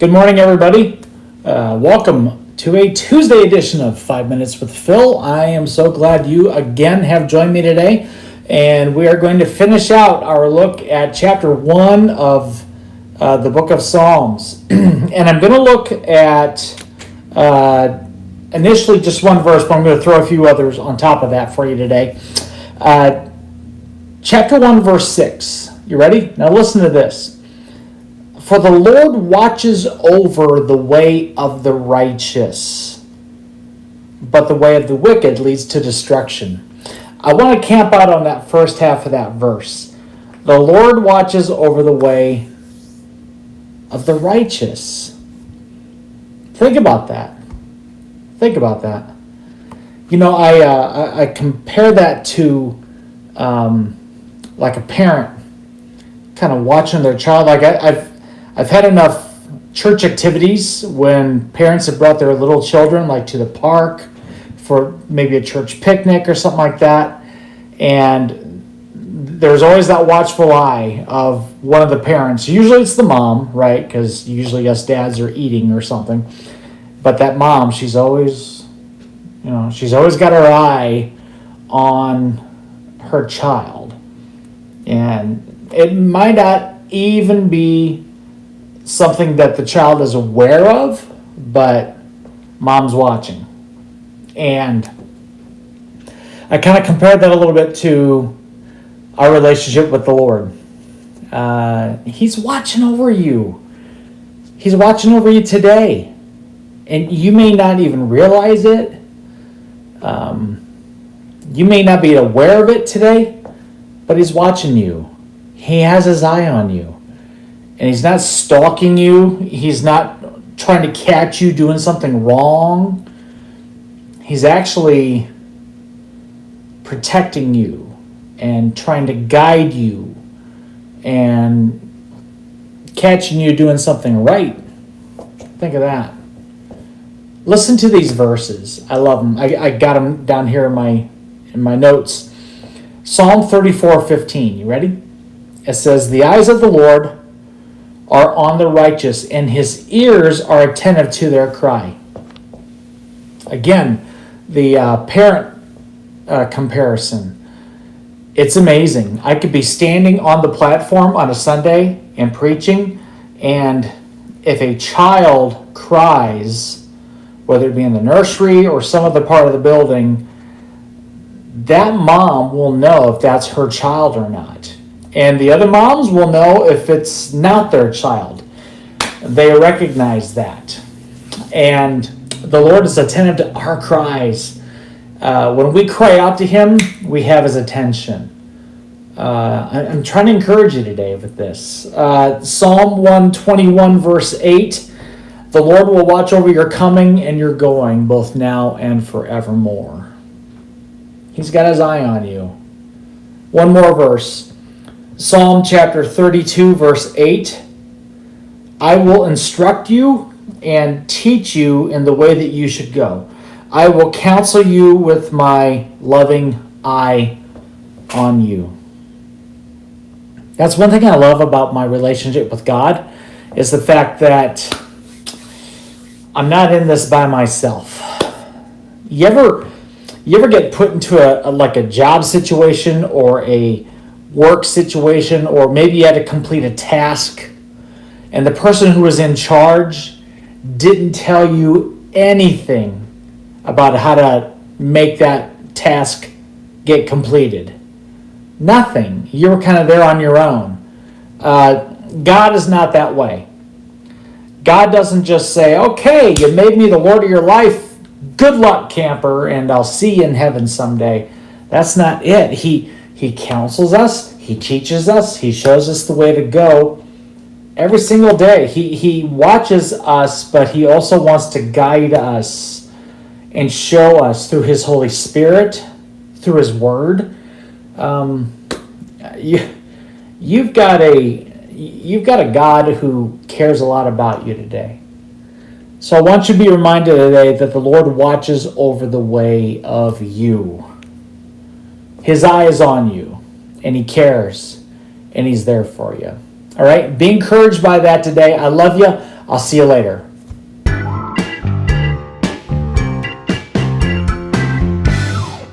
Good morning, everybody. Welcome to a Tuesday edition of 5 Minutes with Phil. I am so glad you again have joined me today, and we are going to finish out our look at chapter 1 of the book of Psalms. And I'm going to look at initially just one verse, but I'm going to throw a few others on top of that for you today. Chapter 1, verse 6. You ready? Now listen to this. For the Lord watches over the way of the righteous, but the way of the wicked leads to destruction. I want to camp out on that first half of that verse. The Lord watches over the way of the righteous. Think about that. Think about that. You know, I compare that to like a parent kind of watching their child. Like I've had enough church activities when parents have brought their little children like to the park for maybe a church picnic or something like that. And there's always that watchful eye of one of the parents. Usually it's the mom, right? Because usually us dads are eating or something. But that mom, she's always got her eye on her child. And it might not even be something that the child is aware of, but mom's watching. And I kind of compared that a little bit to our relationship with the Lord. He's watching over you. He's watching over you today. And you may not even realize it. You may not be aware of it today, but he's watching you. He has his eye on you. And he's not stalking you. He's not trying to catch you doing something wrong. He's actually protecting you and trying to guide you and catching you doing something right. Think of that. Listen to these verses. I love them. I got them down here in my notes. Psalm 34:15. You ready? It says, "The eyes of the Lord are on the righteous, and his ears are attentive to their cry." Again, the parent comparison. It's amazing. I could be standing on the platform on a Sunday and preaching, and if a child cries, whether it be in the nursery or some other part of the building, that mom will know if that's her child or not. And the other moms will know if it's not their child. They recognize that. And the Lord is attentive to our cries. When we cry out to him, we have his attention. I'm trying to encourage you today with this. Psalm 121 verse 8, "The Lord will watch over your coming and your going, both now and forevermore." He's got his eye on you. One more verse. Psalm chapter 32, verse 8. "I will instruct you and teach you in the way that you should go. I will counsel you with my loving eye on you." That's one thing I love about my relationship with God, is the fact that I'm not in this by myself. You ever get put into a job situation or a work situation, or maybe you had to complete a task and the person who was in charge didn't tell you anything about how to make that task get completed? Nothing. You were kind of there on your own. God is not that way. God doesn't just say, "Okay, you made me the Lord of your life. Good luck, camper, and I'll see you in heaven someday." That's not it. He counsels us. He teaches us. He shows us the way to go every single day. He watches us, but he also wants to guide us and show us through his Holy Spirit, through his word. You've got a God who cares a lot about you today. So I want you to be reminded today that the Lord watches over the way of you. His eye is on you, and he cares, and he's there for you. All right? Be encouraged by that today. I love you. I'll see you later.